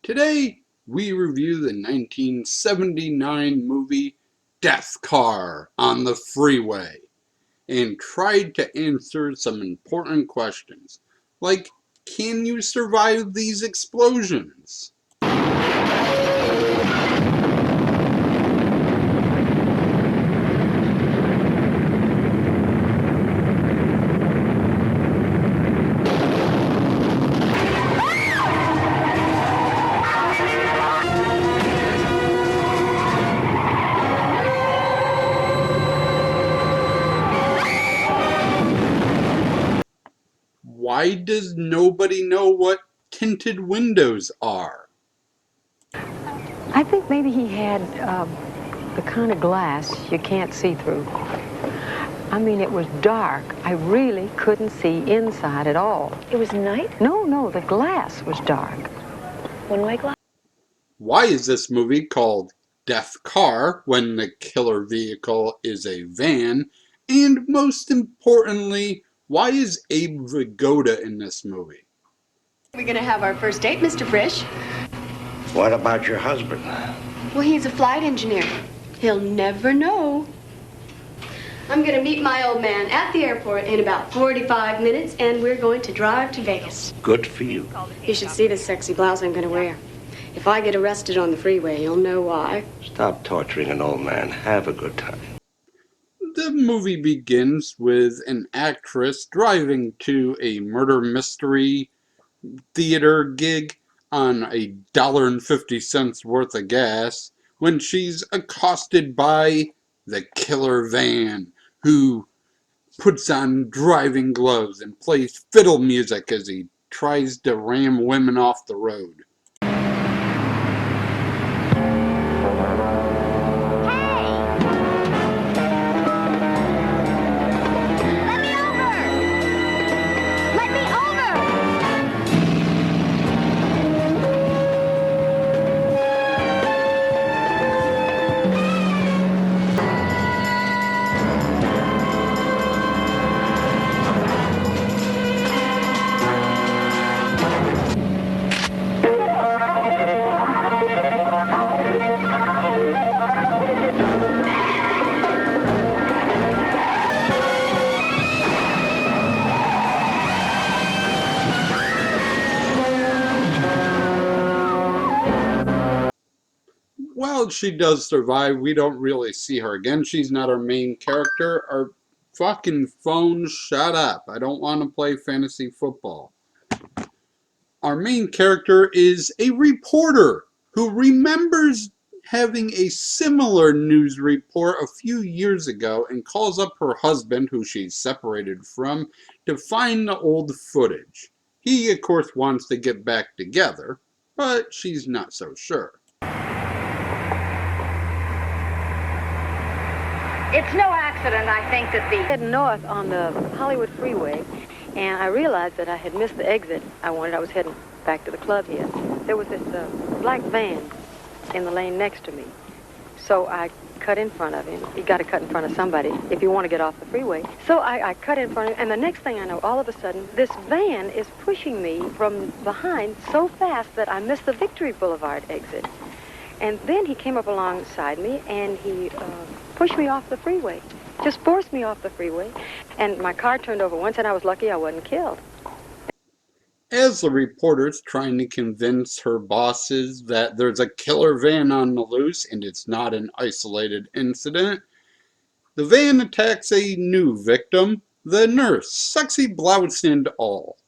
Today, we review the 1979 movie Death Car on the Freeway and tried to answer some important questions, like, can you survive these explosions? Why does nobody know what tinted windows are? I think maybe he had the kind of glass you can't see through. I mean, it was dark. I really couldn't see inside at all. It was night? No, the glass was dark. One-way glass? Why is this movie called Death Car when the killer vehicle is a van? And most importantly, why is Abe Vigoda in this movie? We're gonna have our first date, Mr. Frisch. What about your husband? Well, he's a flight engineer. He'll never know. I'm gonna meet my old man at the airport in about 45 minutes, and we're going to drive to Vegas. Good for you. You should see the sexy blouse I'm gonna wear. If I get arrested on the freeway, you'll know why. Stop torturing an old man. Have a good time. The movie begins with an actress driving to a murder mystery theater gig on $1.50 worth of gas when she's accosted by the killer van, who puts on driving gloves and plays fiddle music as he tries to ram women off the road. While she does survive, we don't really see her again. She's not our main character. Our fucking phone, shut up. I don't want to play fantasy football. Our main character is a reporter who remembers having a similar news report a few years ago and calls up her husband, who she's separated from, to find the old footage. He, of course, wants to get back together, but she's not so sure. It's no accident, I think, that the heading north on the Hollywood Freeway, and I realized that I had missed the exit I wanted. I was heading back to the club here. There was this black van in the lane next to me, so I cut in front of him. You got to cut in front of somebody if you want to get off the freeway. So I cut in front of him, and the next thing I know, all of a sudden, this van is pushing me from behind so fast that I missed the Victory Boulevard exit. And then he came up alongside me, and he pushed me off the freeway, just forced me off the freeway, and my car turned over once, and I was lucky I wasn't killed. As the reporter's trying to convince her bosses that there's a killer van on the loose and it's not an isolated incident, the van attacks a new victim, the nurse, sexy blouse and all.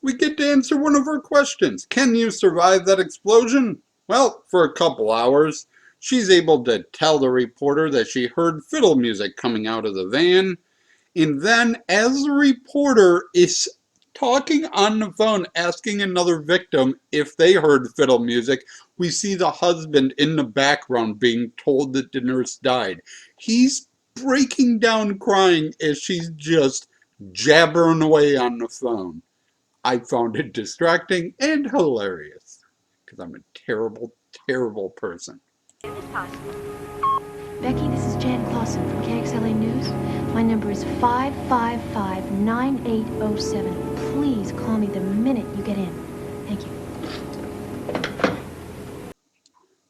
We get to answer one of her questions. Can you survive that explosion? Well, for a couple hours. She's able to tell the reporter that she heard fiddle music coming out of the van. And then, as the reporter is talking on the phone, asking another victim if they heard fiddle music. We see the husband in the background being told that the nurse died. He's breaking down crying as she's just jabbering away on the phone. I found it distracting and hilarious because I'm a terrible, terrible person. Becky, this is Jan Clausen from KXLA News. My number is 555-9807. Please call me the minute you get in. Thank you.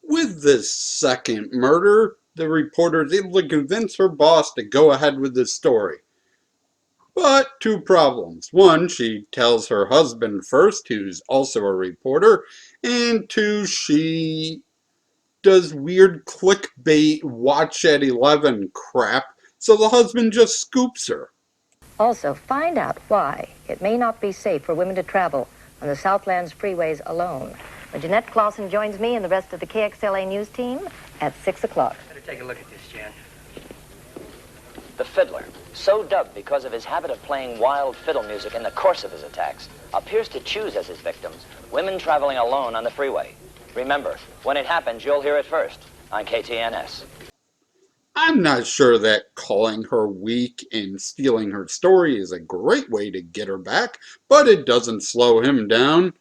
With this second murder, the reporter is able to convince her boss to go ahead with the story. But two problems. One, she tells her husband first, who's also a reporter, and two, she does weird clickbait watch at 11 crap, so the husband just scoops her. Also, find out why it may not be safe for women to travel on the Southland's freeways alone. When Jeanette Clausen joins me and the rest of the KXLA News team at 6 o'clock. Better take a look at this, Jan. The fiddler, so dubbed because of his habit of playing wild fiddle music in the course of his attacks, appears to choose as his victims women traveling alone on the freeway. Remember, when it happens, you'll hear it first on KTNS. I'm not sure that calling her weak and stealing her story is a great way to get her back, but it doesn't slow him down.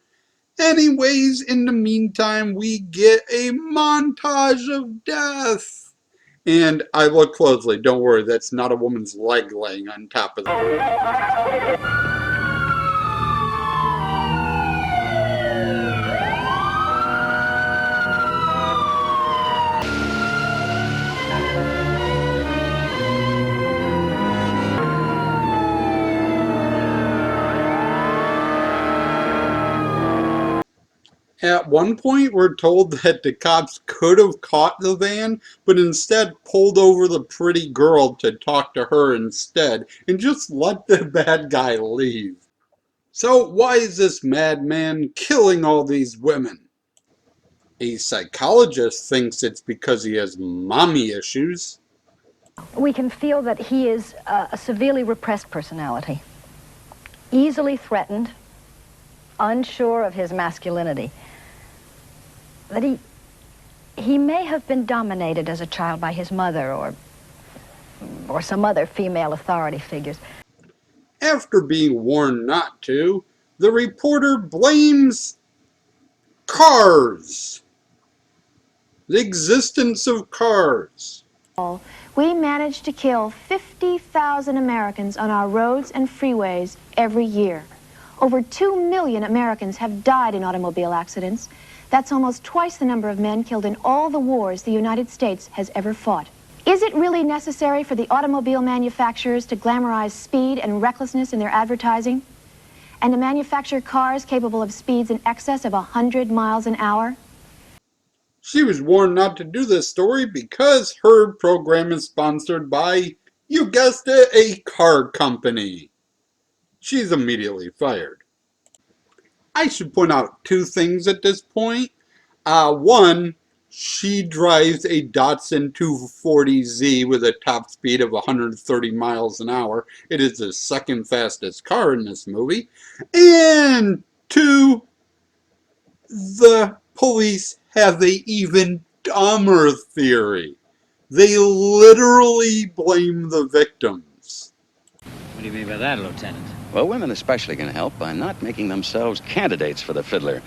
Anyways, in the meantime, we get a montage of death. And I look closely, don't worry, that's not a woman's leg laying on top of the... At one point, we're told that the cops could have caught the van, but instead pulled over the pretty girl to talk to her instead, and just let the bad guy leave. So why is this madman killing all these women? A psychologist thinks it's because he has mommy issues. We can feel that he is a severely repressed personality, easily threatened, unsure of his masculinity. That he may have been dominated as a child by his mother or some other female authority figures. After being warned not to, the reporter blames cars. The existence of cars. We manage to kill 50,000 Americans on our roads and freeways every year. Over 2 million Americans have died in automobile accidents. That's almost twice the number of men killed in all the wars the United States has ever fought. Is it really necessary for the automobile manufacturers to glamorize speed and recklessness in their advertising? And to manufacture cars capable of speeds in excess of 100 miles an hour? She was warned not to do this story because her program is sponsored by, you guessed it, a car company. She's immediately fired. I should point out two things at this point. One, she drives a Datsun 240Z with a top speed of 130 miles an hour. It is the second fastest car in this movie. And two, the police have an even dumber theory. They literally blame the victims. What do you mean by that, Lieutenant? Well, women especially can help by not making themselves candidates for the fiddler.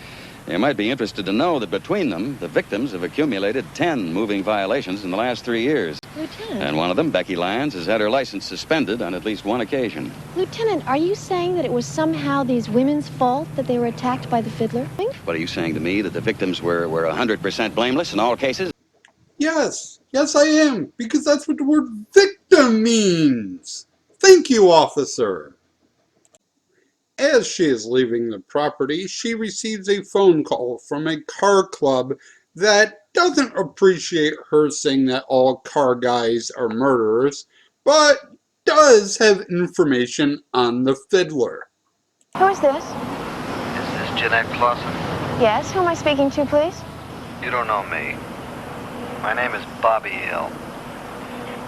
You might be interested to know that between them, the victims have accumulated 10 moving violations in the last 3 years. Lieutenant. And one of them, Becky Lyons, has had her license suspended on at least one occasion. Lieutenant, are you saying that it was somehow these women's fault that they were attacked by the fiddler? What are you saying to me, that the victims were 100% blameless in all cases? Yes, I am, because that's what the word victim means. Thank you, officer. As she is leaving the property, she receives a phone call from a car club that doesn't appreciate her saying that all car guys are murderers, but does have information on the fiddler. Who is this? Is this Jeanette Clausen? Yes, who am I speaking to, please? You don't know me. My name is Bobby Hill.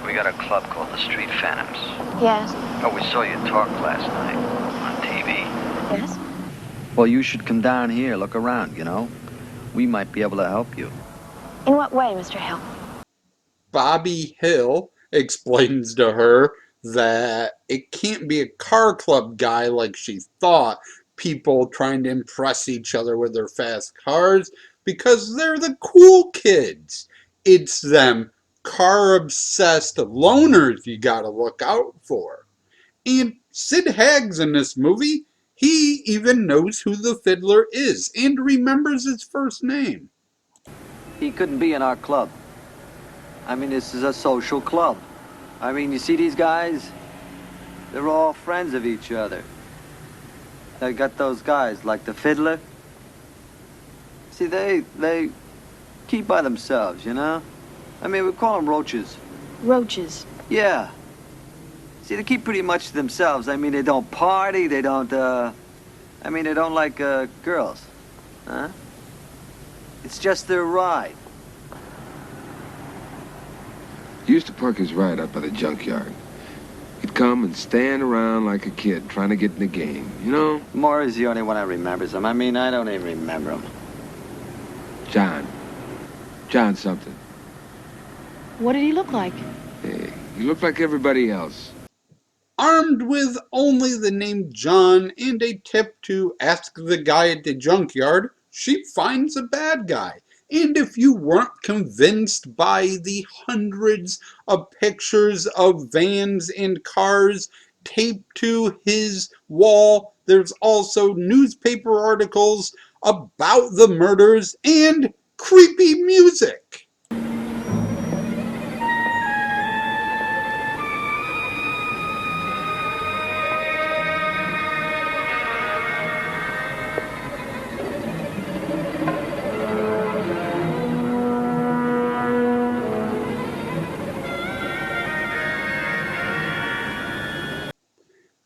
We got a club called the Street Phantoms. Yes. Oh, we saw you talk last night on TV. Well, you should come down here, look around, you know. We might be able to help you. In what way, Mr. Hill? Bobby Hill explains to her that it can't be a car club guy like she thought, people trying to impress each other with their fast cars, because they're the cool kids. It's them car-obsessed loners you gotta look out for. And Sid Haig's in this movie. He even knows who the fiddler is and remembers his first name. He couldn't be in our club. I mean, this is a social club. I mean, you see these guys? They're all friends of each other. They got those guys, like the fiddler. See, they keep by themselves, you know? I mean, we call them roaches. Roaches. Yeah. See, they keep pretty much to themselves. I mean, they don't party, they don't, they don't like, girls. Huh? It's just their ride. He used to park his ride out by the junkyard. He'd come and stand around like a kid trying to get in the game, you know? Maury's the only one that remembers him. I mean, I don't even remember him. John something. What did he look like? Hey, he looked like everybody else. Armed with only the name John and a tip to ask the guy at the junkyard, she finds a bad guy. And if you weren't convinced by the hundreds of pictures of vans and cars taped to his wall, there's also newspaper articles about the murders and creepy music.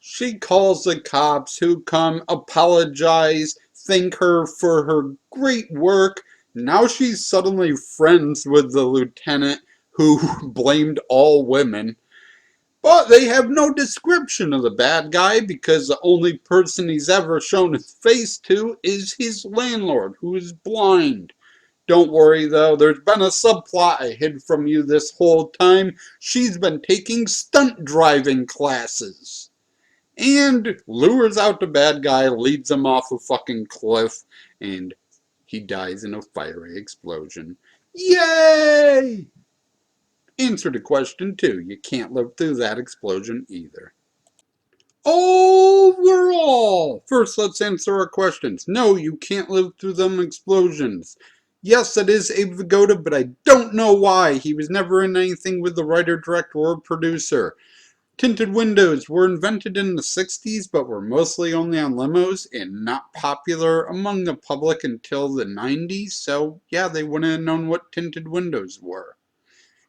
She calls the cops, who come apologize, thank her for her great work. Now she's suddenly friends with the lieutenant who blamed all women. But they have no description of the bad guy because the only person he's ever shown his face to is his landlord, who is blind. Don't worry though, there's been a subplot I hid from you this whole time. She's been taking stunt driving classes. And lures out the bad guy, leads him off a fucking cliff, and he dies in a fiery explosion. Yay! Answer to question 2. You can't live through that explosion either. Overall! First, let's answer our questions. No, you can't live through them explosions. Yes, that is Abe Vigoda, but I don't know why. He was never in anything with the writer, director, or producer. Tinted windows were invented in the 60s, but were mostly only on limos and not popular among the public until the 90s, so yeah, they wouldn't have known what tinted windows were.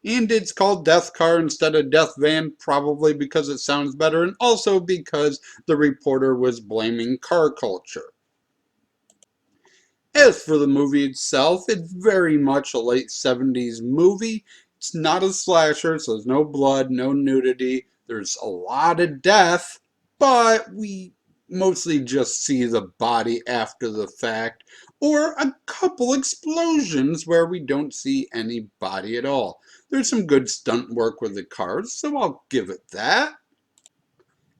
And it's called Death Car instead of Death Van, probably because it sounds better, and also because the reporter was blaming car culture. As for the movie itself, it's very much a late 70s movie. It's not a slasher, so there's no blood, no nudity. There's a lot of death, but we mostly just see the body after the fact, or a couple explosions where we don't see any body at all. There's some good stunt work with the cars, so I'll give it that.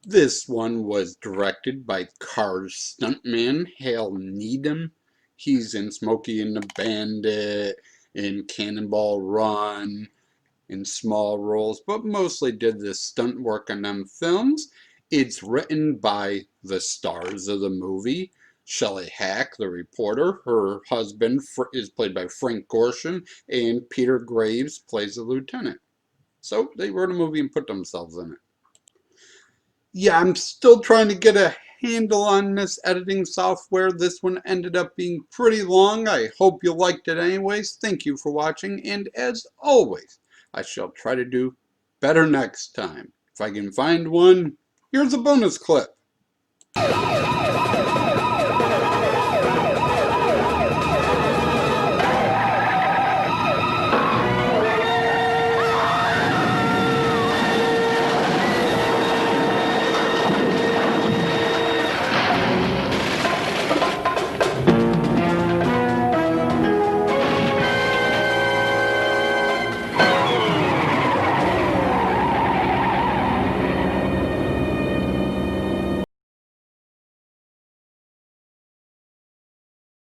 This one was directed by Cars stuntman Hal Needham. He's in Smokey and the Bandit, in Cannonball Run, in small roles, but mostly did the stunt work on them films. It's written by the stars of the movie. Shelley Hack, the reporter, her husband is played by Frank Gorshin, and Peter Graves plays the lieutenant. So they wrote a movie and put themselves in it. Yeah, I'm still trying to get a handle on this editing software. This one ended up being pretty long. I hope you liked it anyways. Thank you for watching, and as always, I shall try to do better next time. If I can find one, here's a bonus clip.